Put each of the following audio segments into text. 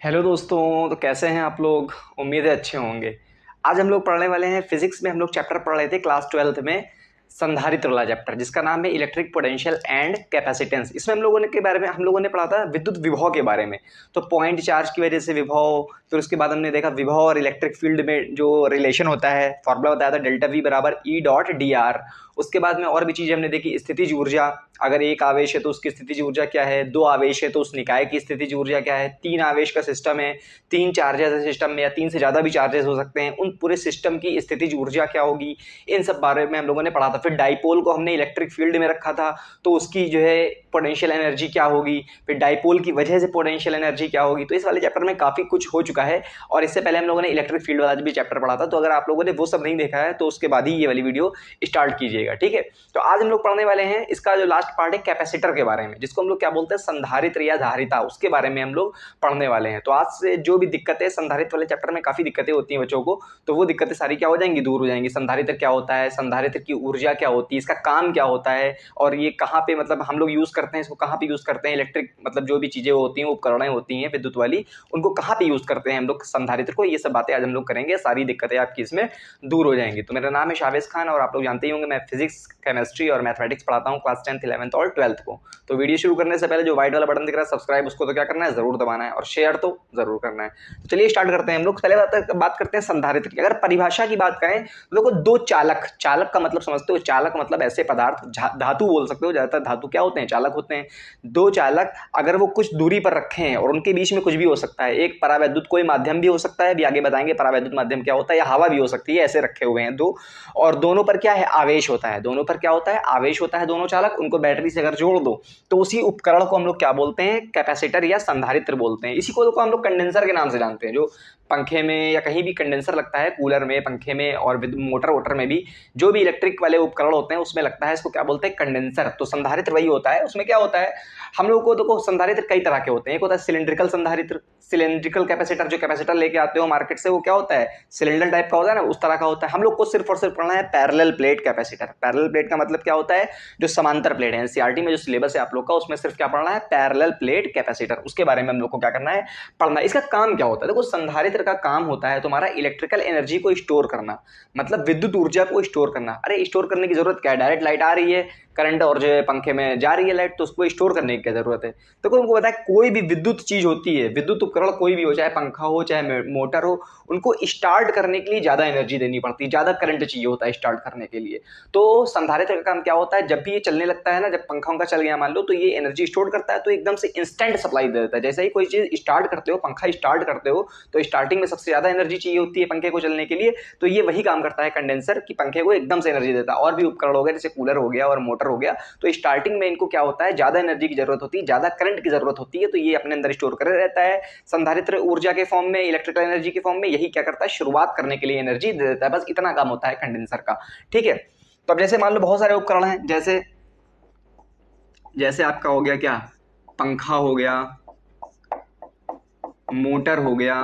Hello दोस्तों। तो कैसे हैं आप लोग? उम्मीद है अच्छे होंगे। आज हम लोग पढ़ने वाले हैं फिजिक्स में। हम लोग चैप्टर पढ़ रहे थे क्लास 12th में, संधारित्र वाला चैप्टर जिसका नाम है इलेक्ट्रिक पोटेंशियल एंड कैपेसिटेंस। इसमें हम लोगों ने के बारे में हम लोगों ने पढ़ा था विद्युत विभव के बारे में। तो पॉइंट चार्ज की वजह से विभव, फिर उसके बाद हमने देखा विभव और इलेक्ट्रिक फील्ड में जो रिलेशन होता है, फॉर्मूला बताया था डेल्टा वी बराबर ई डॉट डी आर। उसके बाद में और भी चीजें हमने देखी, स्थितिज ऊर्जा, अगर एक आवेश है तो उसकी स्थितिज ऊर्जा क्या है, दो आवेश है तो उस निकाय की स्थितिज ऊर्जा क्या है, तीन आवेश का सिस्टम है, तीन चार्जेस है सिस्टम में या तीन से ज्यादा भी चार्जेस हो सकते हैं, उन पूरे सिस्टम की स्थितिज ऊर्जा क्या होगी, इन सब बारे में हम लोगों ने पढ़ा था। फिर डाइपोल को हमने इलेक्ट्रिक फील्ड में रखा था तो उसकी जो है पोटेंशियल एनर्जी क्या होगी, फिर डाइपोल की वजह से पोटेंशियल एनर्जी क्या होगी। तो इस वाले चैप्टर में काफी कुछ हो चुका है और इससे पहले हम लोगों ने इलेक्ट्रिक फील्ड वाला भी चैप्टर पढ़ा था। तो अगर आप लोगों ने वो सब नहीं देखा है तो उसके बाद ही ये वाली वीडियो स्टार्ट कीजिएगा, ठीक है। तो आज हम लोग पढ़ने वाले हैं इसका जो लास्ट पार्ट है कैपेसिटर के बारे में, जिसको हम लोग क्या बोलते हैं, संधारित्र या धारिता, उसके बारे में हम लोग पढ़ने वाले हैं। तो आज से जो भी दिक्कतें, संधारित्र वाले चैप्टर में काफी दिक्कतें होती हैं बच्चों को, तो वो दिक्कतें सारी क्या हो जाएंगी, दूर हो जाएंगी। संधारित्र क्या होता है, संधारित्र की ऊर्जा क्या होती है, इसका काम क्या होता है, और ये कहाँ पे मतलब हम लोग यूज करते हैं, इसको कहाँ पे यूज करते हैं, इलेक्ट्रिक मतलब जो भी चीजें होती हैं, उपकरणें होती हैं विद्युत वाली, उनको कहाँ पे यूज करते हैं हम लोग संधारित्र को, ये सब बातें आज हम लोग करेंगे। सारी दिक्कतें आपकी इसमें दूर हो जाएंगी। तो मेरा नाम है शावेज खान और आप लोग जानते ही होंगे मैं फिजिक्स, केमिस्ट्री और मैथमेटिक्स पढ़ाता हूँ क्लास 10th 11th और 12th को। तो वीडियो शुरू करने से पहले जो व्हाइट वाला बटन दिख रहा है सब्सक्राइब, उसको तो क्या करना है, जरूर दबाना है और शेयर तो जरूर करना है। तो चलिए स्टार्ट करते हैं हम लोग। पहले बात करते हैं संधारित्र की। अगर परिभाषा की बात करें तो देखो, दो चालक, चालक का मतलब समझते हो, चालक मतलब ऐसे पदार्थ, धातु बोल सकते हो, ज्यादातर धातु क्या होते हैं, चालक होते हैं। दो चालक अगर वो कुछ दूरी पर रखे हैं और उनके बीच में कुछ भी हो सकता है, एक परावैद्युत कोई माध्यम भी हो सकता है, भी आगे बताएंगे परावैद्युत माध्यम क्या होता है, या हवा भी हो सकती है, ऐसे रखे हुए हैं दो, और दोनों पर क्या है, आवेश होता है, दोनों पर क्या होता है, आवेश होता है। दोनों चालक, उनको बैटरी से अगर जोड़ दो तो उसी उपकरण को हम लोग क्या बोलते हैं, कैपेसिटर या संधारित्र बोलते हैं। इसी को हम लोग कंडेंसर के नाम से जानते हैं। जो पंखे में या कहीं भी कंडेंसर लगता है, कूलर में, पंखे में और मोटर वोटर में भी जो भी इलेक्ट्रिक वाले उपकरण होते हैं उसमें लगता है, इसको क्या बोलते हैं, कंडेंसर। तो संधारित्र वही होता है। उसमें क्या होता है, हम लोग को देखो संधारित्र कई तरह के होते हैं। एक होता है सिलिंड्रिकल संधारित्र, सिलिंड्रिकल कैपेसिटर, जो कैपेसिटर लेके आते हो मार्केट से, वो क्या होता है, सिलेंडर टाइप का होता है ना, उस तरह का होता है। हम लोग को सिर्फ और सिर्फ पढ़ना है parallel plate capacitor. Parallel plate का मतलब क्या होता है, जो समांतर प्लेट है। एनसीईआरटी में जो सिलेबस है आप लोग का, उसमें सिर्फ क्या पढ़ना है, पैरेलल प्लेट कैपेसिटर, उसके बारे में हम लोग को क्या करना है, पढ़ना है। इसका काम क्या होता है, देखो संधारित्र का काम होता है तुम्हारा इलेक्ट्रिकल एनर्जी को स्टोर करना, मतलब विद्युत ऊर्जा को स्टोर करना। अरे स्टोर करने की जरूरत क्या है, डायरेक्ट लाइट आ रही है, करंट, और जो है पंखे में जा रही है लाइट, तो उसको स्टोर करने की क्या जरूरत है। तो उनको पता है, कोई भी विद्युत चीज होती है, विद्युत उपकरण कोई भी हो, चाहे पंखा हो चाहे मोटर हो, उनको स्टार्ट करने के लिए ज्यादा एनर्जी देनी पड़ती है, ज्यादा करंट चाहिए होता है स्टार्ट करने के लिए। तो संधारित्र का काम क्या होता है, जब भी ये चलने लगता है ना, जब पंखा उनका चल गया मान लो, तो ये एनर्जी स्टोर करता है, तो एकदम से इंस्टेंट सप्लाई दे देता है। जैसे ही कोई चीज स्टार्ट करते हो, पंखा स्टार्ट करते हो, तो स्टार्टिंग में सबसे ज्यादा एनर्जी चाहिए होती है पंखे को चलने के लिए, तो ये वही काम करता है कंडेंसर, कि पंखे को एकदम से एनर्जी देता है। और भी उपकरण हो गए जैसे कूलर हो गया और मोटर हो गया, तो स्टार्टिंग में इनको क्या होता है, ज्यादा एनर्जी की जरूरत होती है, ज्यादा करंट की जरूरत होती है, तो ये अपने अंदर स्टोर कर रहता है संधारित्र ऊर्जा के फॉर्म में, इलेक्ट्रिकल एनर्जी के फॉर्म में। यही क्या करता है, शुरुआत करने के लिए एनर्जी दे देता है। बस इतना काम होता है कंडेंसर का, ठीक है। तो अब जैसे मान लो बहुत सारे उपकरण हैं, जैसे जैसे आपका हो गया क्या, पंखा हो गया, मोटर हो गया,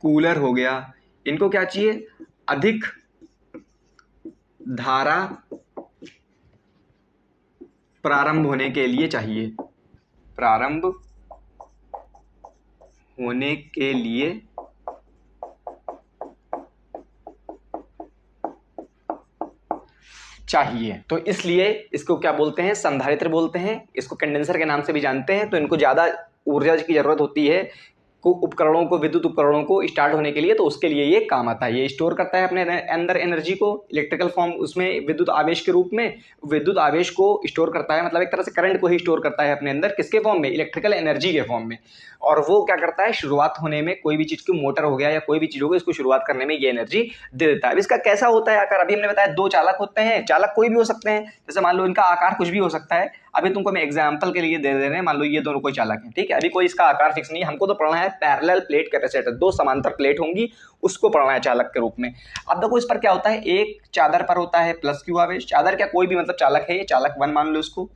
कूलर हो गया, इनको क्या चाहिए, अधिक धारा प्रारंभ होने के लिए चाहिए, प्रारंभ होने के लिए चाहिए। तो इसलिए इसको क्या बोलते हैं, संधारित्र बोलते हैं। इसको कंडेंसर के नाम से भी जानते हैं। तो इनको ज्यादा ऊर्जा की जरूरत होती है को उपकरणों को, विद्युत उपकरणों को स्टार्ट होने के लिए, तो उसके लिए ये काम आता है। ये स्टोर करता है अपने अंदर एनर्जी को इलेक्ट्रिकल फॉर्म, उसमें विद्युत आवेश के रूप में, विद्युत आवेश को स्टोर करता है, मतलब एक तरह से करंट को ही स्टोर करता है अपने अंदर, किसके फॉर्म में, इलेक्ट्रिकल एनर्जी के फॉर्म में। और वो क्या करता है, शुरुआत होने में, कोई भी चीज की, मोटर हो गया या कोई भी चीज हो गई, इसको शुरुआत करने में ये एनर्जी दे देता है। अब इसका कैसा होता है आकार, अभी हमने बताया दो चालक होते हैं, चालक कोई भी हो सकते हैं, जैसे मान लो इनका आकार कुछ भी हो सकता है। अभी तुमको मैं एग्जांपल के लिए दे रहे हैं, मान लो ये दोनों कोई चालक है, ठीक है। अभी कोई इसका आकार फिक्स नहीं है, हमको तो पढ़ना है पैरेलल प्लेट कैपेसिटर, दो समांतर प्लेट होंगी, उसको पढ़ना है चालक के रूप में। अब देखो इस पर क्या होता है, एक चादर पर होता है प्लस क्यू आवेश, चादर क्या कोई भी मतलब चालक है, ये चालक 1 मान लो, इसको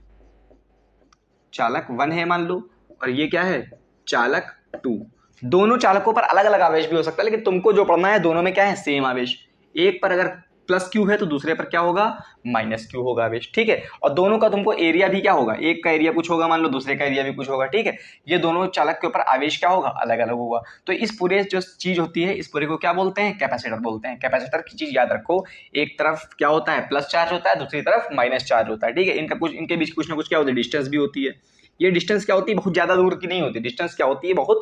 चालक 1 है मान लो, और ये क्या है, चालक 2। दोनों चालकों पर अलग अलग आवेश भी हो सकता है, लेकिन तुमको जो पढ़ना है दोनों में क्या है, सेम आवेश। एक पर अगर प्लस क्यू है तो दूसरे पर क्या होगा, माइनस क्यू होगा आवेश, ठीक है। और दोनों का तुमको एरिया भी क्या होगा, एक का एरिया कुछ होगा मान लो, दूसरे का एरिया भी कुछ होगा, ठीक है। ये दोनों चालक के ऊपर आवेश क्या होगा, अलग अलग होगा। तो इस पूरे जो चीज होती है इस पूरे को क्या बोलते हैं, कैपेसिटर बोलते हैं। कैपेसिटर की चीज याद रखो, एक तरफ क्या होता है, प्लस चार्ज होता है, दूसरी तरफ माइनस चार्ज होता है, ठीक है। इनके बीच कुछ ना कुछ क्या होती है, डिस्टेंस भी होती है। ये डिस्टेंस क्या होती है, बहुत ज्यादा दूर की नहीं होती, डिस्टेंस क्या होती है, बहुत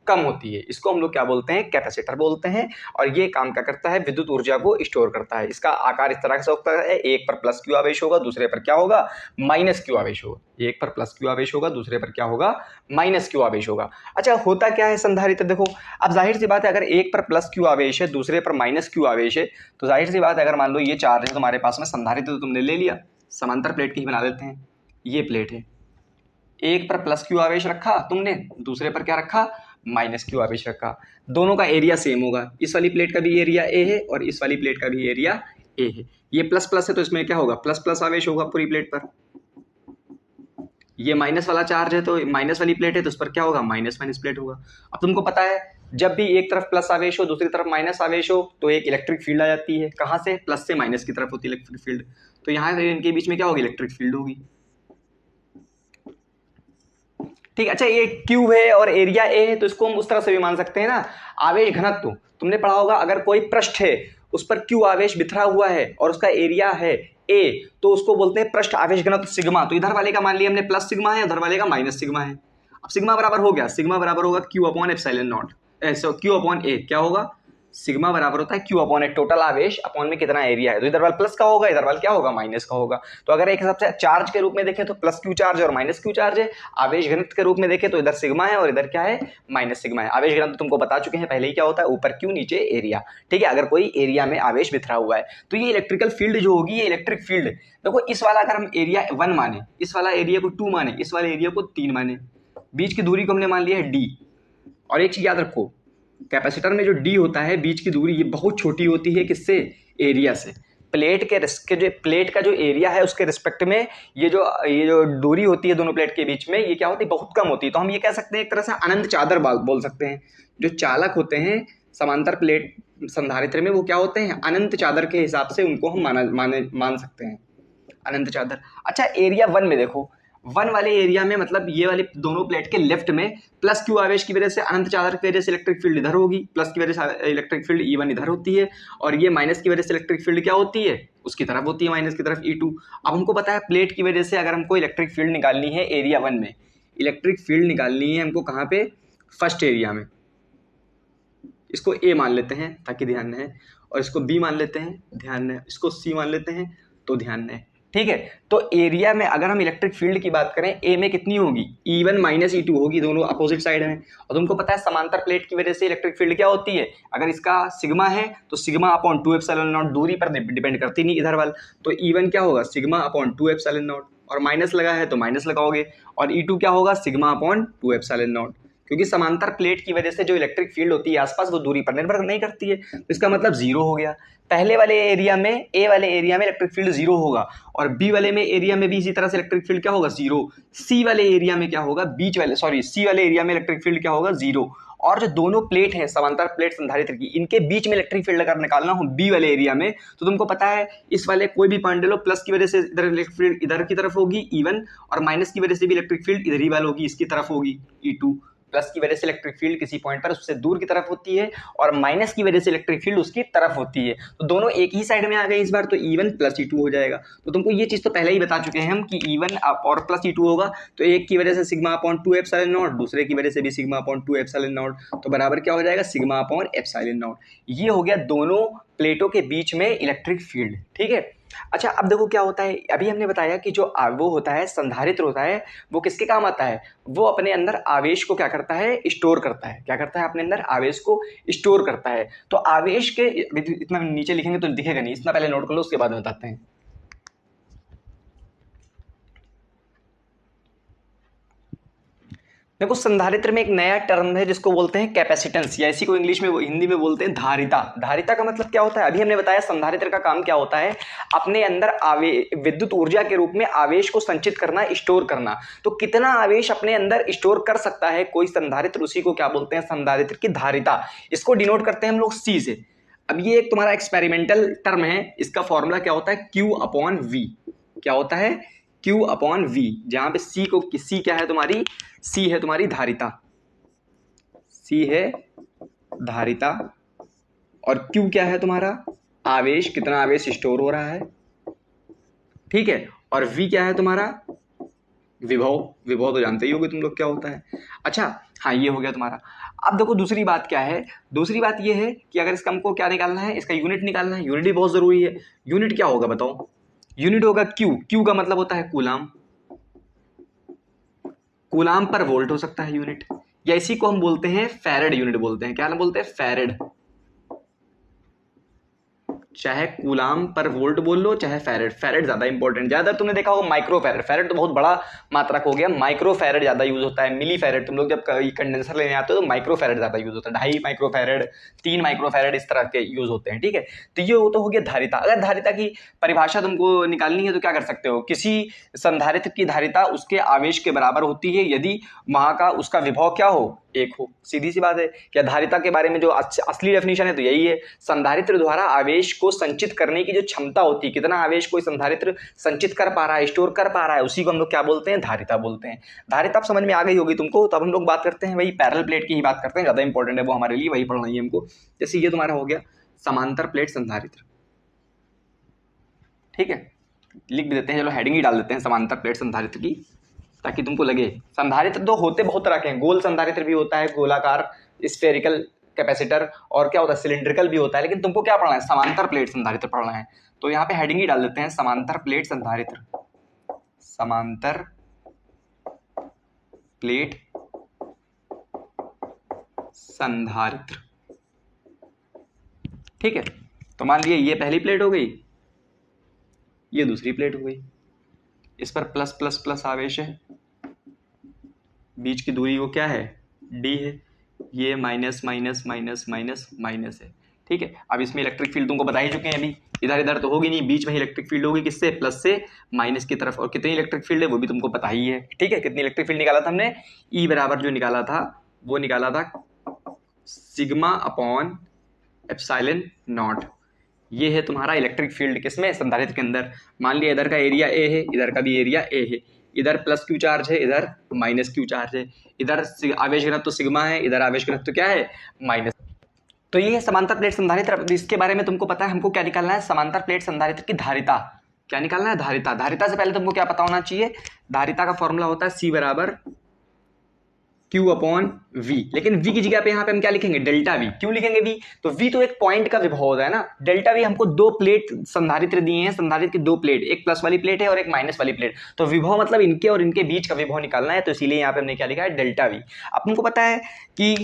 कम होती है। इसको हम लोग क्या बोलते हैं, कैपेसिटर बोलते हैं। और ये काम क्या करता है, विद्युत ऊर्जा को स्टोर करता है। इसका आकार इस तरह से होता है, एक पर प्लस क्यू आवेश होगा, दूसरे पर क्या होगा, माइनस क्यू आवेश होगा। एक पर प्लस क्यू आवेश होगा, दूसरे पर क्या होगा, माइनस क्यू आवेश होगा। अच्छा, होता क्या है संधारित्र, देखो अब जाहिर सी बात है, अगर एक पर प्लस क्यू आवेश है, दूसरे पर माइनस क्यू आवेश है, तो जाहिर सी बात है अगर मान लो ये चार्ज है तुम्हारे पास में, संधारित्र तो तुमने ले लिया, समांतर प्लेट की ही बना लेते हैं। ये प्लेट है, एक पर प्लस क्यू आवेश रखा तुमने, दूसरे पर क्या रखा, माइनस क्यू आवेश रखा। दोनों का एरिया सेम होगा, इस वाली प्लेट का भी एरिया ए है और इस वाली प्लेट का भी एरिया ए है। ये प्लस प्लस है तो इसमें क्या होगा, प्लस प्लस आवेश होगा पूरी प्लेट पर। ये माइनस वाला चार्ज है तो माइनस वाली प्लेट है तो उस पर क्या होगा, माइनस माइनस प्लेट होगा। अब तुमको पता है जब भी एक तरफ प्लस आवेश हो दूसरी तरफ माइनस आवेश हो तो एक इलेक्ट्रिक फील्ड आ जाती है। कहाँ से, प्लस से माइनस की तरफ होती है इलेक्ट्रिक फील्ड। तो यहाँ इनके बीच में क्या होगी, इलेक्ट्रिक फील्ड होगी, ठीक। अच्छा, ये क्यू है और एरिया ए है तो इसको हम उस तरह से भी मान सकते हैं ना, आवेश घनत्व। तुमने पढ़ा होगा अगर कोई पृष्ठ है उस पर क्यू आवेश बिखरा हुआ है और उसका एरिया है ए, तो उसको बोलते हैं पृष्ठ आवेश घनत्व सिग्मा। तो इधर वाले का मान लिया हमने प्लस सिग्मा है, उधर वाले का माइनस सिग्मा है। अब सिग्मा बराबर हो गया, सिग्मा बराबर होगा Q upon epsilon naught, Q upon A क्या होगा, सिग्मा बराबर होता है क्यू अपॉन ए, टोटल आवेश अपॉन में कितना एरिया है। तो इधर वाला प्लस का होगा, इधर वाला क्या होगा, माइनस का होगा। तो अगर एक हिसाब से चार्ज के रूप में देखें तो प्लस क्यू चार्ज और माइनस क्यू चार्ज है। आवेश घनत्व के रूप में देखें तो इधर सिग्मा है और इधर क्या है, माइनस सिग्मा है। आवेश घनत्व तुमको बता चुके हैं पहले ही क्या होता है, ऊपर क्यू नीचे एरिया, ठीक है। अगर कोई एरिया में आवेश बिखरा हुआ है तो ये इलेक्ट्रिकल फील्ड जो होगी, ये इलेक्ट्रिक फील्ड देखो, इस वाला अगर हम एरिया 1 माने, इस वाला एरिया को 2 माने, इस वाले एरिया को 3 माने, बीच की दूरी को हमने मान लिया है डी। और एक चीज याद रखो, कैपेसिटर में जो डी होता है बीच की दूरी, ये बहुत छोटी होती है किससे, एरिया से। प्लेट के जो प्लेट का जो एरिया है उसके रिस्पेक्ट में ये जो दूरी होती है दोनों प्लेट के बीच में, ये क्या होती है, बहुत कम होती है। तो हम ये कह सकते हैं एक तरह से अनंत चादर बोल सकते हैं। जो चालक होते हैं समांतर प्लेट संधारित्र में वो क्या होते हैं, अनंत चादर के हिसाब से उनको हम मान सकते हैं, अनंत चादर। अच्छा, एरिया 1 में देखो, 1 वाले एरिया में मतलब ये वाले दोनों प्लेट के लेफ्ट में प्लस क्यू आवेश की वजह से अनंत चादर की वजह से इलेक्ट्रिक फील्ड इधर होगी, प्लस की वजह से इलेक्ट्रिक फील्ड E1 इधर होती है, और ये माइनस की वजह से इलेक्ट्रिक फील्ड क्या होती है, उसकी तरफ होती है, माइनस की तरफ E2। अब हमको पता है प्लेट की वजह से अगर हमको इलेक्ट्रिक फील्ड निकालनी है एरिया 1 में, इलेक्ट्रिक फील्ड निकालनी है हमको कहाँ पे, फर्स्ट एरिया में। इसको ए मान लेते हैं ताकि ध्यान रहे, और इसको बी मान लेते हैं ध्यान रहे, इसको सी मान लेते हैं तो ध्यान रहे, ठीक है। तो एरिया में अगर हम इलेक्ट्रिक फील्ड की बात करें, ए में कितनी होगी, E1 माइनस E2 होगी, दोनों अपोजिट साइड में। और तुमको पता है समांतर प्लेट की वजह से इलेक्ट्रिक फील्ड क्या होती है, अगर इसका सिग्मा है तो सिग्मा अपॉन 2 एप्सिलॉन नॉट, दूरी पर डिपेंड करती नहीं इधर वाल। तो E1 क्या होगा, सिग्मा अपॉन 2 एप्सिलॉन नॉट, और माइनस लगा है तो माइनस लगाओगे, और E2 क्या होगा, सिग्मा अपॉन 2 एप्सिलॉन नॉट। क्योंकि समांतर प्लेट की वजह से जो इलेक्ट्रिक फील्ड होती है आसपास वो दूरी पर निर्भर नहीं करती है, तो इसका मतलब जीरो हो गया। पहले वाले एरिया में, ए वाले एरिया में इलेक्ट्रिक फील्ड जीरो होगा, और बी वाले में एरिया में भी इसी तरह से इलेक्ट्रिक फील्ड क्या होगा, जीरो। सी वाले एरिया में क्या होगा, सी वाले एरिया में इलेक्ट्रिक फील्ड क्या होगा, जीरो। और जो दोनों प्लेट हैं समांतर प्लेट संधारित्र की, इनके बीच में इलेक्ट्रिक फील्ड अगर निकालना हो बी वाले एरिया में, तो तुमको पता है इस वाले कोई भी पॉइंट ले लो, प्लस की वजह से इधर इलेक्ट्रिक फील्ड इधर की तरफ होगी E1, और माइनस की वजह से भी इलेक्ट्रिक फील्ड इधर ही वाली होगी, इसकी तरफ होगी E2। प्लस की वजह से इलेक्ट्रिक फील्ड किसी पॉइंट पर उससे दूर की तरफ होती है, और माइनस की वजह से इलेक्ट्रिक फील्ड उसकी तरफ होती है। तो दोनों एक ही साइड में आ गए इस बार, तो E1 प्लस E2 हो जाएगा। तो तुमको ये चीज़ तो पहले ही बता चुके हैं हम कि E1 और प्लस E2 होगा, तो एक की वजह से सिग्मा अपॉन 2 एप्सिलॉन नॉट, दूसरे की वजह से भी सिग्मा अपॉन 2 एप्सिलॉन नॉट, तो बराबर क्या हो जाएगा, सिग्मा अपॉन एप्सिलॉन नॉट। ये हो गया दोनों प्लेटों के बीच में इलेक्ट्रिक फील्ड, ठीक है। अच्छा, अब देखो क्या होता है, अभी हमने बताया कि जो वो होता है संधारित्र होता है, वो किसके काम आता है, वो अपने अंदर आवेश को क्या करता है, स्टोर करता है। क्या करता है, अपने अंदर आवेश को स्टोर करता है। तो आवेश के, इतना नीचे लिखेंगे तो दिखेगा नहीं, इतना पहले नोट कर लो, उसके बाद बताते हैं। देखो, संधारित्र में एक नया टर्म है जिसको बोलते हैं कैपेसिटेंस, या इसी को इंग्लिश में हिंदी में बोलते हैं धारिता। धारिता का मतलब क्या होता है, अभी हमने बताया संधारित्र का काम क्या होता है, अपने अंदर विद्युत ऊर्जा के रूप में आवेश को संचित करना, स्टोर करना। तो कितना आवेश अपने अंदर स्टोर कर सकता है कोई संधारित्र, उसी को क्या बोलते हैं, संधारित्र की धारिता। इसको डिनोट करते हैं हम लोग सी से। अब ये एक तुम्हारा एक्सपेरिमेंटल टर्म है, इसका फॉर्मूला क्या होता है, Q अपॉन V। क्या होता है, Q अपॉन V, जहां पे C क्या है तुम्हारी, C है तुम्हारी धारिता, C है धारिता, और Q क्या है तुम्हारा आवेश, कितना आवेश स्टोर हो रहा है, ठीक है, और V क्या है तुम्हारा विभव। विभव तो जानते ही होगे तुम लोग क्या होता है। अच्छा हाँ, ये हो गया तुम्हारा। अब देखो दूसरी बात क्या है, दूसरी बात ये है कि अगर इसका हमको क्या निकालना है, इसका यूनिट निकालना है। यूनिट भी बहुत जरूरी है। यूनिट क्या होगा बताओ, यूनिट होगा क्यू। क्यू का मतलब होता है कूलाम, कूलाम पर वोल्ट हो सकता है यूनिट, या इसी को हम बोलते हैं फैरेड यूनिट बोलते हैं। क्या नाम बोलते हैं, फैरेड। चाहे कूलाम पर वोल्ट बोल लो, चाहे फैरेड। फैरेड ज्यादा इंपॉर्टेंट, ज्यादा तुमने देखा होगा माइक्रो फैरेड। फैरेड तो बहुत बड़ा मात्रक हो गया, माइक्रो फैरेड ज्यादा यूज होता है। मिली फैरेड तुम लोग जब कंडेंसर लेने आते हो तो माइक्रो फैरेड ज्यादा यूज होता है। 2.5 माइक्रो फैरेड, 3 माइक्रो फैरेड, इस तरह के यूज होते हैं, ठीक है। तो ये तो हो गया धारिता। अगर धारिता की परिभाषा तुमको निकालनी है तो क्या कर सकते हो, किसी संधारित्र की धारिता उसके आवेश के बराबर होती है यदि वहां का उसका विभव क्या हो, एक हो। सीधी सी बात है। क्या धारिता के बारे में जो असली डेफिनेशन है तो यही है, संधारित्र द्वारा आवेश को संचित करने की जो क्षमता होती है, कितना आवेश कोई संधारित्र संचित कर पा रहा है, स्टोर कर पा रहा है, उसी को हम लोग क्या बोलते हैं, धारिता बोलते हैं। धारिता आप समझ में आ गई होगी तुमको। तब हम लोग बात करते हैं वही पैरेलल प्लेट की ही बात करते हैं, ज्यादा इंपॉर्टेंट है वो हमारे लिए, वही पढ़ना है हमको। जैसे ये तुम्हारा हो गया समांतर प्लेट संधारित्र, ठीक है, लिख भी देते हैं, चलो हेडिंग ही डाल देते हैं समांतर प्लेट संधारित्र की, ताकि तुमको लगे। संधारित्र तो होते बहुत तरह के हैं, गोल संधारित्र भी होता है, गोलाकार स्फेरिकल कैपेसिटर, और क्या होता है सिलिंड्रिकल भी होता है, लेकिन तुमको क्या पढ़ना है, समांतर प्लेट संधारित्र पढ़ना है। तो यहाँ पे हेडिंग ही डाल देते हैं समांतर प्लेट संधारित्र, समांतर प्लेट संधारित्र, ठीक है। तो मान लीजिए ये पहली प्लेट हो गई, ये दूसरी प्लेट हो गई, इस पर प्लस प्लस प्लस आवेश है, बीच की दूरी वो क्या है, डी है, ये minus minus minus minus minus है, ठीक है। अब इसमें इलेक्ट्रिक फील्ड तुमको बता ही चुके हैं अभी, इधर इधर तो होगी नहीं, बीच में ही इलेक्ट्रिक फील्ड होगी, किससे, प्लस से माइनस की तरफ। और कितनी इलेक्ट्रिक फील्ड है वो भी तुमको पता ही है, ठीक है। कितनी इलेक्ट्रिक फील्ड निकाला था हमने, ई बराबर जो निकाला था वो निकाला था सिग्मा अपॉन एप्सिलॉन नॉट। ये है तुम्हारा इलेक्ट्रिक फील्ड किसमें, संधारित्र के अंदर। मान लिया इधर का एरिया ए है, इधर का भी एरिया ए है, इधर प्लस क्यू चार्ज है, इधर माइनस क्यू चार्ज है, इधर आवेश घनत्व तो सिग्मा है, इधर आवेश घनत्व तो क्या है, माइनस। तो ये है समांतर प्लेट संधारित्र। इसके बारे में तुमको पता है, हमको क्या निकालना है, समांतर प्लेट संधारित्र की धारिता। क्या निकालना है, धारिता। धारिता से पहले तुमको क्या पता होना चाहिए, धारिता का फॉर्मूला होता है सी बराबर Q अपॉन V। लेकिन V की जगह पे यहाँ पे हम क्या लिखेंगे, डेल्टा V। क्यों लिखेंगे V, तो V तो एक पॉइंट का विभव होता है ना। डेल्टा V हमको दो प्लेट संधारित्र दिए हैं, संधारित्र की दो प्लेट, एक प्लस वाली प्लेट है और एक माइनस वाली प्लेट। तो विभव मतलब इनके और इनके बीच का विभव निकालना है, तो इसीलिए यहाँ पे हमने क्या लिखा है, डेल्टा V। अब तुमको पता है कि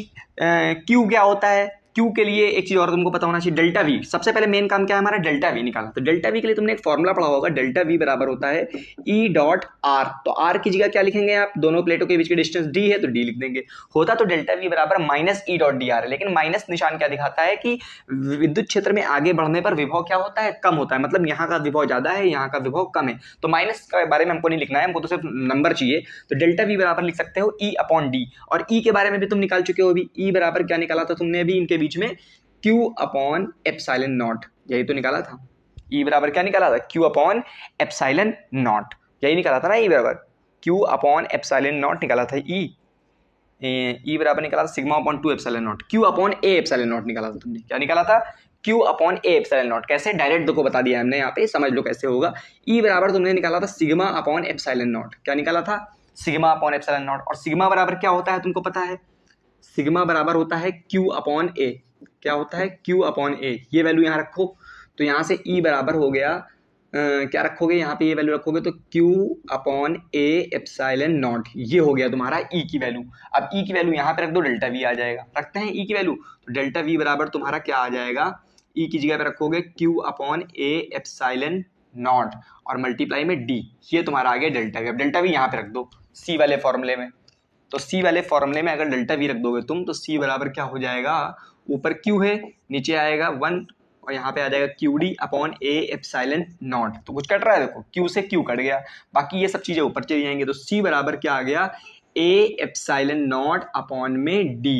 Q क्या होता है, Q के लिए एक चीज और तुमको पता होना चाहिए, डेल्टा V। सबसे पहले मेन काम क्या है हमारा, डेल्टा V निकालना। तो डेल्टा V के लिए तुमने एक फॉर्मूला पढ़ा होगा, डेल्टा V बराबर होता है E डॉट R। तो R की जगह क्या लिखेंगे आप, दोनों प्लेटों के बीच की डिस्टेंस D है तो D लिख देंगे। होता तो डेल्टा V बराबर minus E dot D R है, लेकिन माइनस निशान क्या दिखाता है कि विद्युत क्षेत्र में आगे बढ़ने पर विभव क्या होता है, कम होता है। मतलब यहाँ का विभव ज्यादा है, यहाँ का विभव कम है। तो माइनस के बारे में हमको नहीं लिखना है, हमको तो सिर्फ नंबर चाहिए। तो डेल्टा V बराबर लिख सकते हो E अपॉन D। और E के बारे में भी तुम निकाल चुके हो अभी। E बराबर क्या निकाला था तुमने अभी, इनके बीच में Q अपॉन एप्सिलॉन नॉट, यही तो निकाला था। E बराबर क्या निकाला था, Q अपॉन एप्सिलॉन नॉट, यही निकाला था ना। E बराबर Q अपॉन एप्सिलॉन नॉट निकाला था। E बराबर निकाला था sigma upon 2 epsilon not. Q upon A epsilon not निकाला था तुमने। क्या निकाला था, Q upon A epsilon not. कैसे, डायरेक्ट देखो बता दिया हमने, यहाँ पे समझ लो कैसे होगा। E बराबर तुमने निकाला था सिग्मा अपॉन एप्सिलॉन नॉट। क्या निकाला था, सिग्मा अपॉन एप्सिलॉन नॉट। और सिग्मा बराबर क्या होता है तुमको पता है, सिग्मा बराबर होता है Q अपॉन A। क्या होता है, Q अपॉन A। ये वैल्यू यहाँ रखो, तो यहाँ से E बराबर हो गया क्या रखोगे, यहाँ पे ये वैल्यू रखोगे तो Q upon A epsilon not, ये हो गया तुम्हारा E की वैल्यू। अब E की वैल्यू यहाँ पे रख दो, डेल्टा V आ जाएगा। रखते हैं E की वैल्यू, तो डेल्टा V बराबर तुम्हारा क्या आ जाएगा, E की जगह पे रखोगे Q upon A epsilon not और मल्टीप्लाई में D, ये तुम्हारा आ गया डेल्टा V। अब डेल्टा V यहाँ पे रख दो C वाले फॉर्मूले में। तो C वाले फॉर्मूले में अगर डेल्टा V रख दोगे तुम, तो C बराबर क्या हो जाएगा, ऊपर Q है, नीचे आएगा 1 और यहाँ पे आ जाएगा QD upon A epsilon not. तो कुछ कट रहा है, देखो Q से Q कट गया, बाकी ये सब चीजें ऊपर चली जाएंगी। तो C बराबर क्या आ गया, A एप्सिलॉन नॉट अपॉन में D।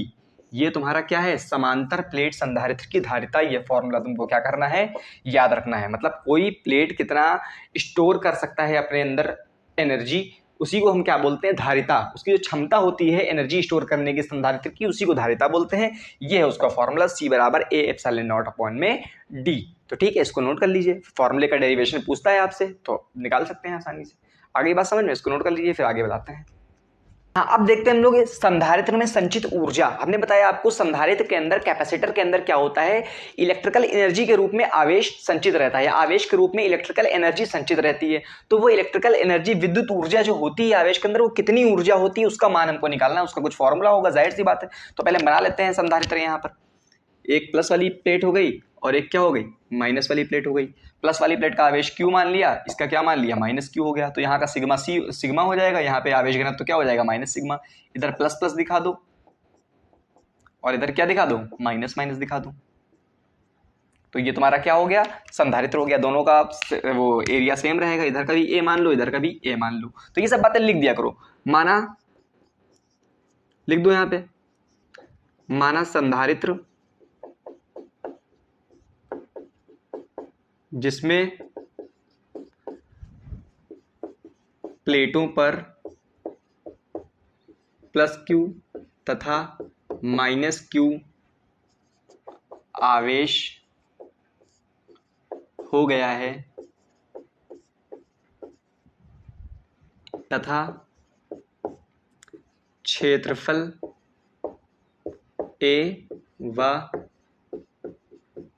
ये तुम्हारा क्या है, समांतर प्लेट संधारित्र की धारिता। ये फॉर्मूला तुमको क्या करना है, याद रखना है। मतलब कोई प्लेट कितना स्टोर कर सकता है अपने अंदर एनर्जी, उसी को हम क्या बोलते हैं, धारिता। उसकी जो क्षमता होती है एनर्जी स्टोर करने की संधारित्र की, उसी को धारिता बोलते हैं। ये है उसका फॉर्मूला, C बराबर A एप्सिलॉन नॉट अपॉन में D। तो ठीक है, इसको नोट कर लीजिए। फॉर्मूले का डेरिवेशन पूछता है आपसे तो निकाल सकते हैं आसानी से। आगे बात समझ में, इसको नोट कर लीजिए, फिर आगे बताते हैं। हाँ, अब देखते हैं हम लोग संधारित्र में संचित ऊर्जा। हमने बताया आपको संधारित्र के अंदर, कैपेसिटर के अंदर क्या होता है, इलेक्ट्रिकल एनर्जी के रूप में आवेश संचित रहता है, आवेश के रूप में इलेक्ट्रिकल एनर्जी संचित रहती है। तो वो इलेक्ट्रिकल एनर्जी, विद्युत ऊर्जा जो होती है आवेश के अंदर, वो कितनी ऊर्जा होती है उसका मान हमको निकालना है। उसका कुछ फॉर्मूला होगा, जाहिर सी बात है। तो पहले बना लेते हैं संधारित्र। यहाँ पर एक प्लस वाली प्लेट हो गई और एक क्या हो गई, माइनस वाली प्लेट हो गई। प्लस वाली प्लेट का आवेश Q मान लिया, इसका क्या मान लिया, माइनस Q हो गया। तो यहाँ का सिग्मा सिग्मा हो जाएगा, यहाँ पे आवेश घनत्व तो क्या हो जाएगा, माइनस सिग्मा। इधर प्लस प्लस दिखा दो और इधर क्या दिखा दो, माइनस माइनस दिखा दो। तो ये तुम्हारा क्या हो गया, संधारित्र हो गया। दोनों का वो एरिया सेम रहेगा, इधर का भी A मान लो, इधर का भी A मान लो। तो ये सब बातें लिख दिया करो। माना, लिख दो यहाँ पे, माना संधारित्र जिसमें प्लेटों पर प्लस Q तथा माइनस Q आवेश हो गया है तथा क्षेत्रफल A व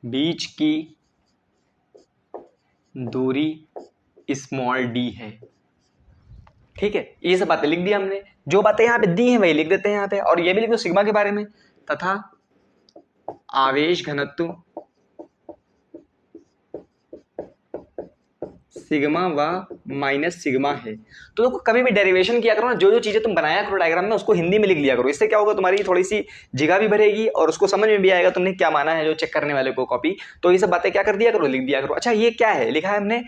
बीच की दूरी स्मॉल d है। ठीक है, ये सब बातें लिख दी हमने। जो बातें यहाँ पे दी हैं वही लिख देते हैं यहाँ पे, और ये भी लिख दो सिग्मा के बारे में। तथा आवेश घनत्व सिग्मा व माइनस सिग्मा है। तो देखो, कभी भी डेरिवेशन किया करो ना, जो जो चीजें तुम बनाया करो डायग्राम में, उसको हिंदी में लिख लिया करो। इससे क्या होगा, तुम्हारी थोड़ी सी जगह भी भरेगी और उसको समझ में भी आएगा तुमने क्या माना है, जो चेक करने वाले को कॉपी। तो ये सब बातें क्या कर दिया करो, लिख दिया करो। अच्छा, ये क्या है लिखा है हमने,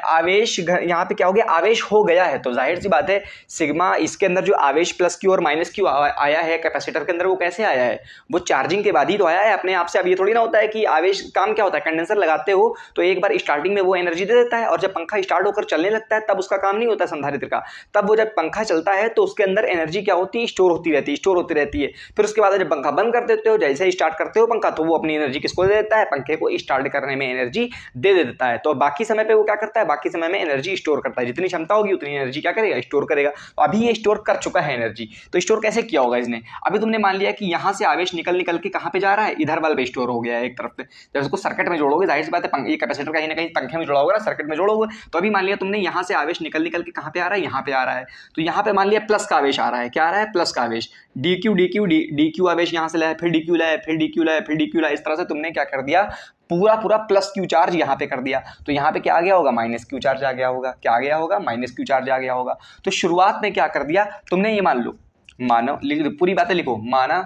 आवेश, यहाँ पे क्या हो गया, आवेश हो गया है। तो जाहिर सी बात है, सिग्मा, इसके अंदर जो आवेश प्लस Q और माइनस Q आया है कैपेसिटर के अंदर, वो कैसे आया है, वो चार्जिंग के बाद ही तो आया है अपने आप से। अब ये थोड़ी ना होता है कि आवेश, काम क्या होता है, कंडेंसर लगाते हो तो एक बार स्टार्टिंग में वो एनर्जी दे देता है, और जब पंखा स्टार्ट होकर चलने लगता है तब उसका काम नहीं होता संधारित्र का। तब वो जब पंखा चलता है तो उसके अंदर एनर्जी क्या होती है, स्टोर होती रहती है, स्टोर होती रहती है। फिर उसके बाद जब पंखा बंद कर देते हो, जैसे ही स्टार्ट करते हो पंखा, तो वो अपनी एनर्जी किसको दे देता है, पंखे को स्टार्ट करने में एनर्जी दे देता है। तो बाकी समय पे वो क्या करता है, बाकी समय में एनर्जी स्टोर करता है। जितनी क्षमता होगी उतनी एनर्जी क्या करेगा, स्टोर करेगा। तो अभी ये स्टोर कर चुका है एनर्जी। तो स्टोर कैसे किया होगा इसने, अभी तुमने मान लिया कि यहां से आवेश निकल निकल के कहां पे जा रहा है, इधर वाले पे स्टोर हो गया है एक तरफ पे। जब इसको सर्किट में जोड़ोगे, जाहिर सी बात है ये कैपेसिटर कहीं ना कहीं पंखे में जोड़ा होगा ना, सर्किट में जोड़ोगे। तो अभी मान लिया तुमने यहां से आवेश निकल निकल के कहां पे आ रहा है, यहां पे आ रहा है। तो यहां पे मान लिया प्लस का आवेश आ रहा है, क्या आ रहा है, प्लस का आवेश। DQ आवेश यहां से लाया, फिर DQ लाया, फिर DQ लाया, फिर DQ लाया। इस तरह से तुमने क्या कर दिया, पूरा पूरा प्लस Q चार्ज यहाँ पे कर दिया। तो यहाँ पे क्या आ गया होगा, माइनस Q चार्ज आ गया होगा। क्या आ गया होगा, माइनस Q चार्ज आ गया होगा। तो शुरुआत में क्या कर दिया तुमने, ये मान लो, मानो, लिख पूरी बातें लिखो। माना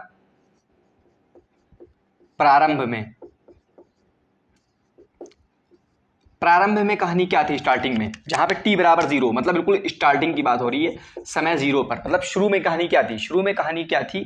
प्रारंभ में कहानी क्या थी, स्टार्टिंग में, जहां पे t बराबर 0, मतलब बिल्कुल स्टार्टिंग की बात हो रही है, समय 0 पर। मतलब शुरू में कहानी क्या थी, शुरू में कहानी क्या थी,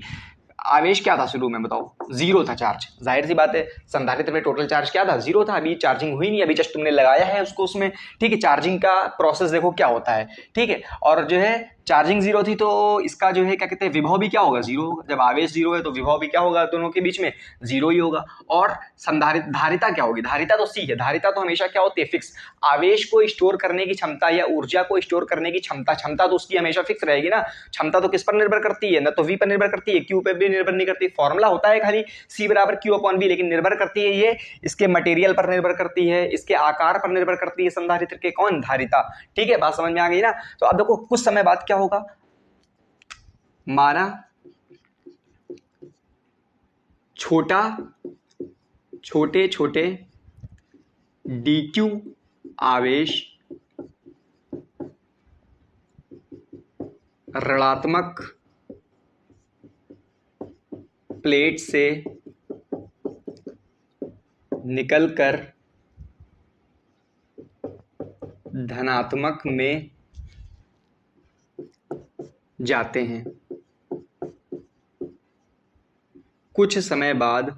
आवेश क्या था शुरू में, बताओ, 0 था चार्ज। जाहिर सी बात है, संधारित्र में टोटल चार्ज क्या था, 0 था। अभी चार्जिंग हुई नहीं, अभी जस्ट तुमने लगाया है उसको उसमें। ठीक है, चार्जिंग का प्रोसेस देखो क्या होता है। ठीक है, और जो है चार्जिंग 0 थी, तो इसका जो है क्या कहते हैं, विभव भी क्या होगा, 0 होगा। जब आवेश 0 है तो विभव भी क्या होगा, दोनों के बीच में 0 ही होगा। और धारिता क्या होगी, धारिता तो C है। धारिता तो हमेशा क्या होती है, फिक्स। आवेश को स्टोर करने की क्षमता या ऊर्जा को स्टोर करने की क्षमता तो उसकी हमेशा फिक्स रहेगी ना। क्षमता तो किस पर निर्भर करती है, ना तो V पर निर्भर करती है, Q पे भी निर्भर नहीं करती। फॉर्मूला होता है खाली C बराबर Q अपॉन V, लेकिन निर्भर करती है ये इसके मटेरियल पर निर्भर करती है, इसके आकार पर निर्भर करती है संधारित्र के, कौन, धारिता। ठीक है, बात समझ में आ गई ना। तो अब देखो कुछ समय बाद क्या होगा, माना छोटे छोटे DQ आवेश ऋणात्मक प्लेट से निकलकर धनात्मक में जाते हैं। कुछ समय बाद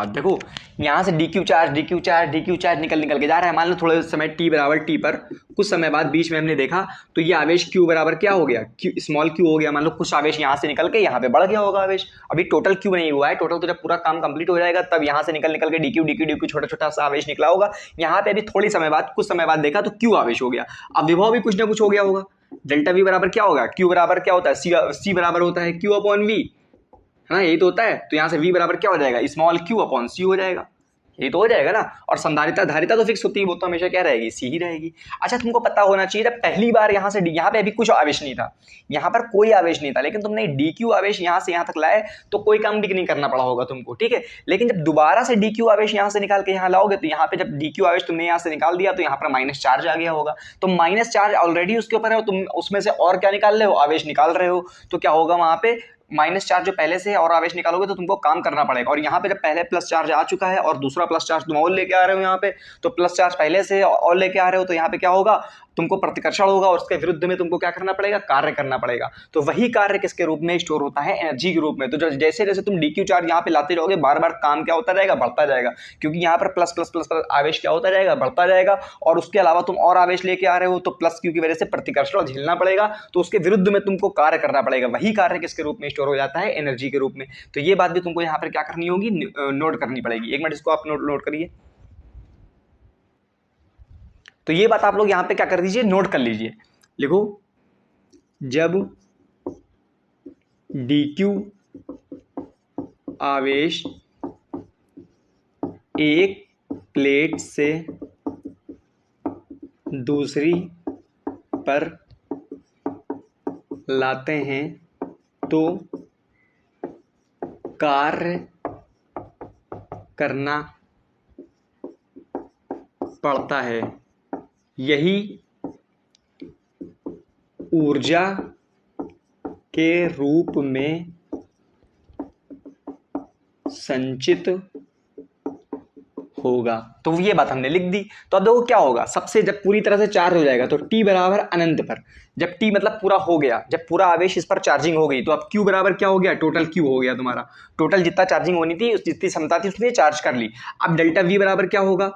देखो यहाँ से dq चार्ज निकल के जा रहा है। मान लो थोड़े समय t बराबर t पर कुछ समय बाद बीच में हमने देखा तो ये आवेश q बराबर क्या हो गया, q स्मॉल q हो गया। मान लो कुछ आवेश यहाँ से निकल के यहाँ पे बढ़ गया होगा आवेश। अभी टोटल q नहीं हुआ है, टोटल तो जब पूरा काम कंप्लीट हो जाएगा तब यहाँ से निकल के dq छोटा छोटा सा आवेश निकला होगा। यहाँ पे अभी थोड़ी समय बाद कुछ समय बाद देखा तो q आवेश हो गया। अब विभव भी कुछ ना कुछ हो गया होगा। डेल्टा v बराबर क्या होगा, q बराबर क्या होता है, c बराबर होता है q अपॉन v, है ना, यही तो होता है। तो यहाँ से v बराबर क्या हो जाएगा, स्मॉल q अपॉन c हो जाएगा, यही तो हो जाएगा ना। और संधारिता धारिता तो फिक्स होती है, वो तो हमेशा क्या रहेगी, सी ही रहेगी। अच्छा तुमको पता होना चाहिए जब पहली बार यहाँ से यहाँ पे अभी कुछ आवेश नहीं था, यहाँ पर कोई आवेश नहीं था, लेकिन तुमने dq आवेश यहाँ से यहाँ तक लाए तो कोई काम भी नहीं करना पड़ा होगा तुमको, ठीक है। लेकिन जब दोबारा से dq आवेश यहाँ से निकाल के यहाँ लाओगे तो यहाँ पे जब dq आवेश तुमने यहाँ से निकाल दिया तो यहाँ पर माइनस चार्ज आ गया होगा। तो माइनस चार्ज ऑलरेडी उसके ऊपर है, तुम उसमें से और क्या निकाल रहे हो, आवेश निकाल रहे हो। तो क्या होगा वहां पे माइनस चार्ज जो पहले से है और आवेश निकालोगे तो तुमको काम करना पड़ेगा। और यहाँ पे जब पहले प्लस चार्ज आ चुका है और दूसरा प्लस चार्ज तुम और लेके आ रहे हो यहाँ पे, तो प्लस चार्ज पहले से और लेके आ रहे हो तो यहाँ पे क्या होगा, तुमको प्रतिकर्षण होगा और उसके विरुद्ध में तुमको क्या करना पड़ेगा, कार्य करना पड़ेगा। तो वही कार्य किसके रूप में स्टोर होता है, एनर्जी के रूप में। तो जैसे जैसे तुम dq चार्ज यहाँ पे लाते रहोगे बार बार काम क्या होता जाएगा, बढ़ता जाएगा, क्योंकि यहाँ पर प्लस प्लस प्लस प्लस आवेश क्या होता जाएगा, बढ़ता जाएगा। और उसके अलावा तुम और आवेश लेके आ रहे हो तो प्लस क्यू की वजह से प्रतिकर्षण झेलना पड़ेगा, तो उसके विरुद्ध में तुमको कार्य करना पड़ेगा। वही कार्य किसके रूप में स्टोर हो जाता है, एनर्जी के रूप में। तो ये बात भी तुमको यहाँ पर क्या करनी होगी, नोट करनी पड़ेगी। एक मिनट इसको आप नोट करिए। तो ये बात आप लोग यहां पे क्या कर दीजिए, नोट कर लीजिए। लिखो, जब dq आवेश एक प्लेट से दूसरी पर लाते हैं तो कार्य करना पड़ता है। यही ऊर्जा के रूप में संचित होगा। तो ये बात हमने लिख दी। तो अब देखो क्या होगा, सबसे जब पूरी तरह से चार्ज हो जाएगा तो t बराबर अनंत पर, जब t मतलब पूरा हो गया, जब पूरा आवेश इस पर चार्जिंग हो गई तो अब q बराबर क्या हो गया, टोटल q हो गया तुम्हारा। टोटल जितना चार्जिंग होनी थी, उस जितनी क्षमता थी उसने चार्ज कर ली। अब डेल्टा v बराबर क्या होगा,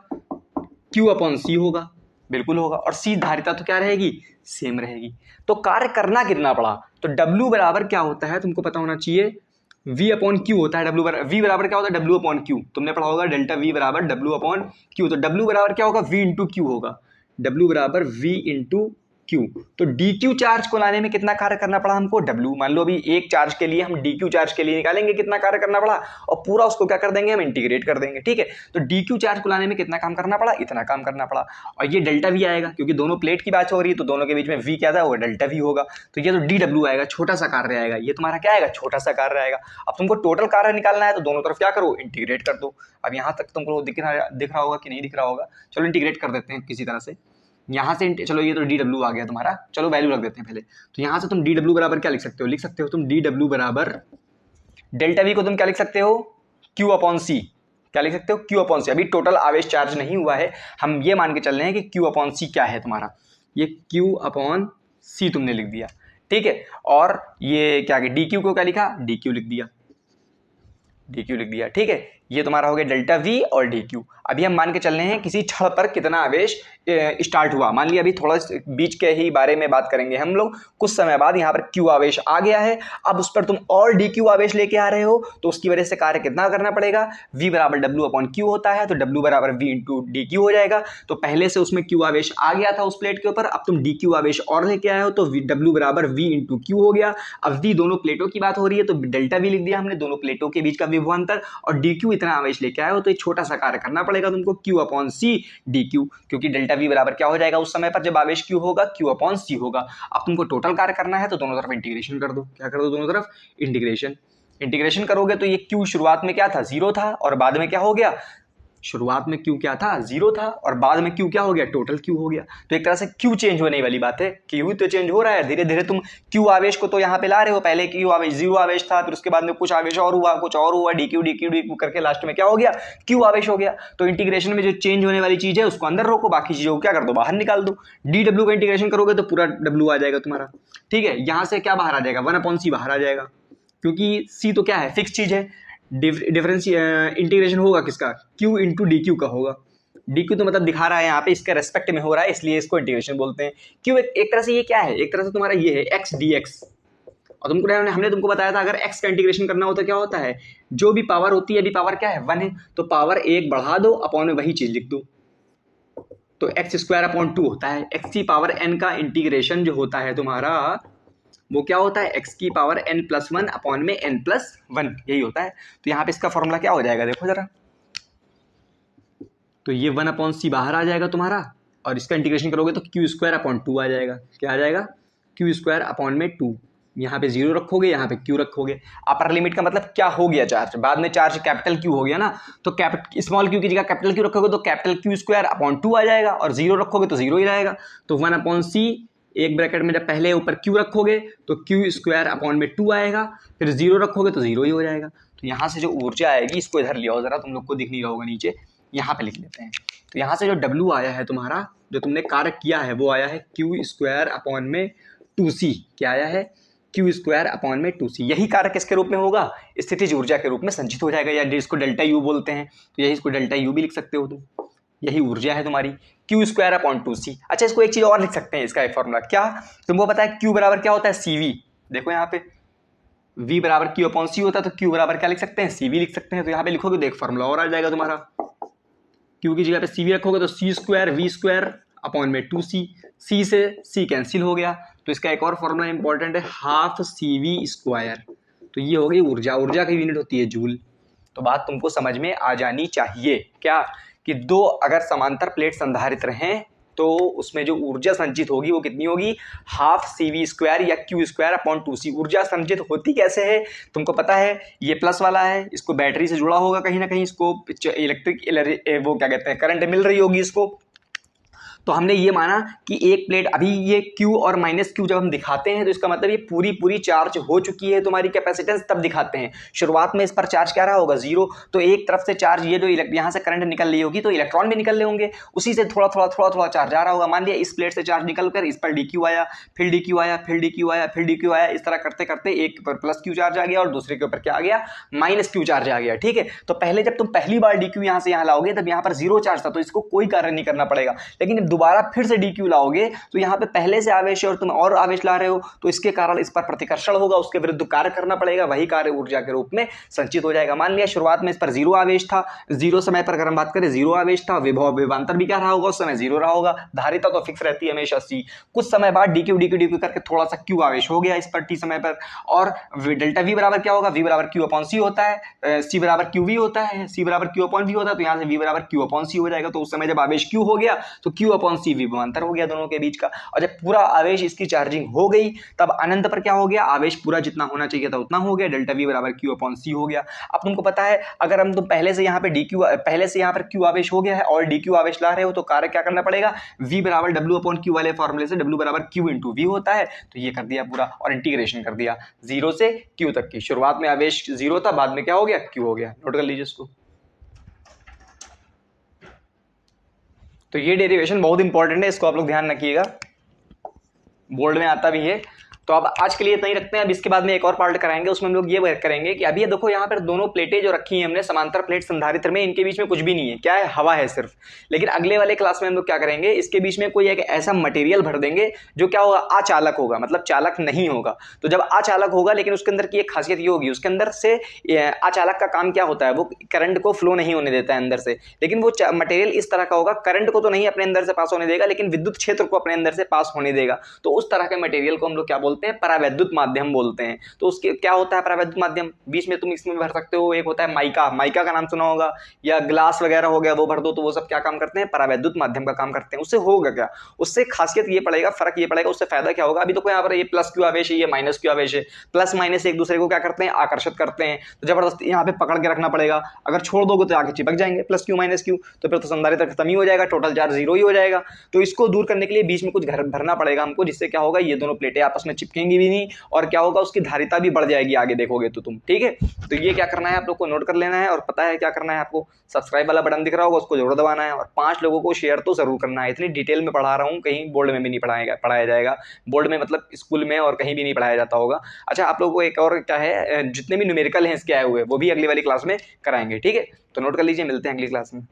q अपॉन c होगा, बिल्कुल होगा। और c धारिता तो क्या रहेगी, सेम रहेगी। तो कार्य करना कितना पड़ा, तो w बराबर क्या होता है तुमको पता होना चाहिए, v अपॉन क्यू होता है। v बराबर क्या होता है, w अपॉन क्यू। तुमने पढ़ा होगा डेल्टा v बराबर w अपॉन क्यू। तो w बराबर क्या होगा, v इंटू क्यू होगा, w बराबर v इंटू क्यू। तो dq चार्ज को लाने में कितना कार्य करना पड़ा हमको, w। मान लो अभी एक चार्ज के लिए हम dq चार्ज के लिए निकालेंगे कितना कार्य करना पड़ा, और पूरा उसको क्या कर देंगे, हम इंटीग्रेट कर देंगे, ठीक है। तो dq चार्ज को लाने में कितना काम करना पड़ा, इतना काम करना पड़ा। और ये डेल्टा v आएगा, क्योंकि दोनों प्लेट की बात हो रही है तो दोनों के बीच में v क्या था, वो डेल्टा v होगा। तो ये तो dw आएगा, छोटा सा कार्य आएगा। ये तुम्हारा क्या आएगा, छोटा सा कार्य आएगा। अब तुमको टोटल कार्य निकालना है तो दोनों तरफ क्या करो, इंटीग्रेट कर दो। अब यहाँ तक तुमको दिख रहा होगा कि नहीं दिख रहा होगा, चलो इंटीग्रेट कर देते हैं किसी तरह से। यहाँ से चलो ये तो dw आ गया तुम्हारा, चलो वैल्यू रख देते हैं पहले। तो यहाँ से तुम dw बराबर क्या लिख सकते हो, लिख सकते हो तुम dw बराबर डेल्टा v को तुम क्या लिख सकते हो, q अपॉन c। क्या लिख सकते हो, q अपॉन c। अभी टोटल आवेश चार्ज नहीं हुआ है, हम ये मान के चल रहे हैं कि q अपॉन c क्या है तुम्हारा, ये q अपॉन c तुमने लिख दिया, ठीक है। और ये क्या dq को क्या लिखा, dq लिख दिया, dq लिख दिया, ठीक है। ये तुम्हारा हो गया डेल्टा v और dq। अभी हम मान के चल रहे हैं किसी क्षण पर कितना आवेश स्टार्ट हुआ। मान लिया अभी थोड़ा बीच के ही बारे में बात करेंगे हम लोग। कुछ समय बाद यहाँ पर q आवेश आ गया है, अब उस पर तुम और dq आवेश लेके आ रहे हो तो उसकी वजह से कार्य कितना करना पड़ेगा, v बराबर w अपॉन q होता है, तो w बराबर v इंटू dq हो जाएगा। तो पहले से उसमें q आवेश आ गया था उस प्लेट के ऊपर, अब तुम dq आवेश और लेके आए हो तो w बराबर v इंटू q हो गया। अब v दोनों प्लेटों की बात हो रही है तो डेल्टा v लिख दिया हमने, दोनों प्लेटों के बीच का विभवांतर। और dq इतना आवेश लेके आए हो तो एक छोटा सा कार्य करना पड़ेगा तुमको, q अपॉन c dq, क्योंकि डेल्टा v बराबर क्या हो जाएगा उस समय पर जब आवेश q होगा, q अपॉन c होगा। अब तुमको टोटल कार्य करना है तो दोनों तरफ इंटीग्रेशन कर दो। क्या कर दो, दोनों तरफ इंटीग्रेशन। इंटीग्रेशन करोगे तो ये q शुरुआत में क्या था, 0 था, और बाद में क्या हो गया, शुरुआत में क्यू क्या था, जीरो था, और बाद में क्यू क्या हो गया, टोटल क्यू हो गया। तो एक तरह से क्यू चेंज होने वाली बात है, क्यू तो चेंज हो रहा है धीरे धीरे। तुम क्यू आवेश को तो यहाँ पे ला रहे हो, पहले क्यू आवेश जीरो आवेश था, फिर उसके बाद में कुछ आवेश और हुआ, कुछ और हुआ, डी क्यू करके लास्ट में क्या हो गया, क्यू आवेश हो गया। तो इंटीग्रेशन में जो चेंज होने वाली चीज है उसको अंदर रोको, बाकी चीजों को क्या कर दो, बाहर निकाल दो। डी डब्ल्यू का इंटीग्रेशन करोगे तो पूरा डब्ल्यू आ जाएगा तुम्हारा, ठीक है। यहां से क्या बाहर आ जाएगा, 1/c बाहर आ जाएगा, क्योंकि सी तो क्या है, फिक्स चीज है। डिफरेंस इंटीग्रेशन होगा किसका, क्यू इंटू डी क्यू का होगा। डी क्यू तो मतलब दिखा रहा है यहाँ पे इसके रेस्पेक्ट में हो रहा है, इसलिए इसको इंटीग्रेशन बोलते हैं। क्यू एक तरह से ये क्या है, एक तरह से तुम्हारा ये है एक्स डी एक्स। और तुमको हमने तुमको बताया था अगर एक्स का इंटीग्रेशन करना हो तो क्या होता है, जो भी पावर होती है, अभी पावर क्या है 1 है, तो पावर 1 बढ़ा दो, अपॉन में वही चीज लिख दो, तो एक्स स्क्वायर अपॉन 2 होता है। एक्स की पावर n का इंटीग्रेशन जो होता है तुम्हारा वो क्या होता है, x की पावर n+1 अपॉन में n+1, यही होता है। तो यहाँ पे इसका फॉर्मूला क्या हो जाएगा, देखो जरा, तो ये 1/c बाहर आ जाएगा तुम्हारा, और इसका इंटीग्रेशन करोगे तो क्यू स्क्वायर अपॉन 2 आ जाएगा। क्या आ जाएगा, क्यू स्क्वायर अपॉन में 2। यहाँ पे 0 रखोगे, यहाँ पे क्यू रखोगे। अपर लिमिट का मतलब क्या हो गया, चार्ज बाद में चार्ज कैपिटल क्यू हो गया ना, तो स्मॉल क्यू की जगह कैपिटल क्यू रखोगे तो कैपिटल क्यू स्क्वायर अपॉन 2 आ जाएगा, और 0 रखोगे तो 0 ही रहेगा। तो 1/c एक ब्रैकेट में जब पहले ऊपर क्यू रखोगे तो क्यू स्क्वायर अपॉन में 2 आएगा, फिर 0 रखोगे तो 0 ही हो जाएगा। तो यहाँ से जो ऊर्जा आएगी, इसको इधर ले आओ जरा, तुम लोग को दिख नहीं रहा होगा नीचे, यहाँ पे लिख लेते हैं। तो यहाँ से जो W आया है तुम्हारा, जो तुमने कार्य किया है, वो आया है क्यू स्क्वायर अपॉन में 2c। क्या आया है, क्यू स्क्वायर अपॉन में 2c। यही कार्य किसके रूप में होगा, स्थितिज ऊर्जा के रूप में संचित हो जाएगा, या जिसको डेल्टा यू बोलते हैं, तो यही इसको डेल्टा यू भी लिख सकते हो तुम। यही ऊर्जा है तुम्हारी, क्यू स्क्वायर अपॉन 2c। अच्छा, इसको एक चीज और लिख सकते हैं, इसका एक फॉर्मूला क्या, तुमको पता है क्यू बराबर क्या होता है, CV। देखो यहाँ पे V बराबर क्यू अपॉन सी होता है, तो क्यू बराबर क्या लिख सकते हैं, CV लिख सकते हैं। तो यहाँ पे लिखोगे तो एक फॉर्मूला और आ जाएगा तुम्हारा, क्यू की जगह पे CV रखोगे तो C square V square upon में 2c। C से C कैंसिल हो गया, तो इसका एक और फॉर्मूला इंपॉर्टेंट है, हाफ CV स्क्वायर। तो ये हो गई ऊर्जा, ऊर्जा की यूनिट होती है जूल। तो बात तुमको समझ में आ जानी चाहिए क्या, कि दो अगर समांतर प्लेट संधारित रहें तो उसमें जो ऊर्जा संचित होगी वो कितनी होगी, हाफ CV स्क्वायर या क्यू स्क्वायर अपॉन 2c। ऊर्जा संचित होती कैसे है, तुमको पता है, ये प्लस वाला है, इसको बैटरी से जुड़ा होगा कहीं ना कहीं, इसको इलेक्ट्रिक वो क्या कहते हैं, करंट मिल रही होगी इसको। तो हमने ये माना कि एक प्लेट, अभी ये Q और माइनस Q जब हम दिखाते हैं तो इसका मतलब ये पूरी चार्ज हो चुकी है तुम्हारी कैपेसिटेंस, तब दिखाते हैं। शुरुआत में इस पर चार्ज क्या रहा होगा, 0। तो एक तरफ से चार्ज, ये जो यहाँ से करंट निकल रही होगी तो इलेक्ट्रॉन भी निकल रहे होंगे, उसी से थोड़ा थोड़ा चार्ज आ रहा होगा। मान लिया इस प्लेट से चार्ज निकल कर इस पर DQ आया, फिर DQ आया, फिर DQ आया, फिर DQ आया, इस तरह करते करते एक पर प्लस Q चार्ज आ गया और दूसरे के ऊपर क्या आ गया, माइनस Q चार्ज आ गया, ठीक है। तो पहले जब तुम पहली बार DQ यहाँ से यहाँ लाओगे तब यहाँ पर 0 चार्ज था, तो इसको कोई कार्य नहीं करना पड़ेगा। लेकिन दोबारा फिर से DQ लाओगे तो यहाँ पे पहले से आवेश है और तुम और आवेश ला रहे हो, तो इसके कारण इस पर प्रतिकर्षण होगा, उसके विरुद्ध कार्य करना पड़ेगा, वही कार्य ऊर्जा के रूप में संचित हो जाएगा। मान लिया शुरुआत में इस पर 0 आवेश था, 0 समय पर अगर हम बात करें 0 आवेश था, विभवांतर भी क्या रहा होगा, उस समय 0 रहा होगा, धारिता तो फिक्स रहती है हमेशा C। कुछ समय बाद DQ करके थोड़ा सा Q आवेश हो गया इस पर T समय पर, और डेल्टा V बराबर क्या होगा, V बराबर Q अपॉन C होता है, C बराबर QV होता है, C बराबर Q अपॉन V होता है, तो यहाँ से V बराबर Q अपॉन C हो जाएगा। तो उस समय जब आवेश Q हो गया तो Q अपॉन C विभवांतर हो गया दोनों के बीच का। और जब पूरा आवेश इसकी चार्जिंग हो गई तब अनंत पर क्या हो गया, आवेश पूरा जितना होना चाहिए था उतना हो गया, डेल्टा V बराबर Q अपॉन C हो गया। अब तुमको पता है अगर हम तुम पहले से यहाँ पे DQ, पहले से यहाँ पर Q आवेश हो गया है और DQ आवेश ला रहे हो तो कार्य क्या करना पड़ेगा, V बराबर W अपॉन Q वाले फॉर्मूले से W बराबर Q इंटू V होता है, तो ये कर दिया पूरा और इंटीग्रेशन कर दिया 0 से Q तक की। शुरुआत में आवेश 0 था, बाद में क्या हो गया, Q हो गया। नोट कर लीजिए इसको। तो ये डेरिवेशन बहुत इंपॉर्टेंट है, इसको आप लोग ध्यान रखिएगा, बोर्ड में आता भी है। तो अब आज के लिए इतना ही रखते हैं। अब इसके बाद में एक और पार्ट कराएंगे, उसमें हम लोग ये करेंगे कि अभी ये देखो यहाँ पर दोनों प्लेटें जो रखी हैं हमने समांतर प्लेट संधारित्र में, इनके बीच में कुछ भी नहीं है, क्या है, हवा है सिर्फ। लेकिन अगले वाले क्लास में हम लोग क्या करेंगे, इसके बीच में कोई एक ऐसा मटेरियल भर देंगे जो क्या होगा, अचालक होगा, मतलब चालक नहीं होगा। तो जब अचालक होगा, लेकिन उसके अंदर की एक खासियत ये होगी, उसके अंदर से अचालक का काम क्या होता है, वो करंट को फ्लो नहीं होने देता है अंदर से, लेकिन वो मटेरियल इस तरह का होगा, करंट को तो नहीं अपने अंदर से पास होने देगा लेकिन विद्युत क्षेत्र को अपने अंदर से पास होने देगा। तो उस तरह के मटेरियल को हम लोग क्या बोलते बोलते हैं, परावैद्युत माध्यम बोलते हैं। तो उसके क्या होता है परावैद्युत माध्यम, बीच में तुम इसमें भर सकते हो, एक होता है माइका, माइका का नाम सुना होगा, या ग्लास वगैरह हो गया वो भर दो, तो वो सब क्या काम करते हैं, परावैद्युत माध्यम का काम करते हैं। उससे होगा क्या, उससे खासियत ये पड़ेगा, फर्क ये पड़ेगा, उससे फायदा क्या होगा, अभी तो यहाँ पर ये प्लस क्यू आवेश है, ये माइनस क्यू आवेश है, प्लस माइनस एक दूसरे को क्या करते हैं, आकर्षित करते हैं, तो जबरदस्ती यहाँ पे पकड़ के रखना पड़ेगा, अगर छोड़ दोगे तो आगे चिपक जाएंगे प्लस क्यू माइनस क्यू, तो फिर तो संधारित्र खत्म ही हो जाएगा, टोटल चार्ज जीरो ही हो जाएगा। तो इसको दूर करने के लिए बीच में कुछ घर भरना पड़ेगा हमको, जिससे क्या होगा, ये दोनों प्लेटें आपस में चिपकेंगी भी नहीं, और क्या होगा, उसकी धारिता भी बढ़ जाएगी आगे देखोगे तो तुम, ठीक है। तो ये क्या करना है, आप लोग को नोट कर लेना है, और पता है क्या करना है आपको, सब्सक्राइब वाला बटन दिख रहा होगा, उसको जरूर दबाना है, और 5 लोगों को शेयर तो जरूर करना है। इतनी डिटेल में पढ़ा रहा हूँ, कहीं बोर्ड में भी नहीं पढ़ाया जाएगा, बोर्ड में मतलब स्कूल में और कहीं भी नहीं पढ़ाया जाता होगा। अच्छा, आप लोगों को एक और क्या है, जितने भी न्यूमेरिकल हैं इसके आए हुए, वो भी अगली वाली क्लास में कराएंगे, ठीक है। तो नोट कर लीजिए, मिलते हैं अगली क्लास में।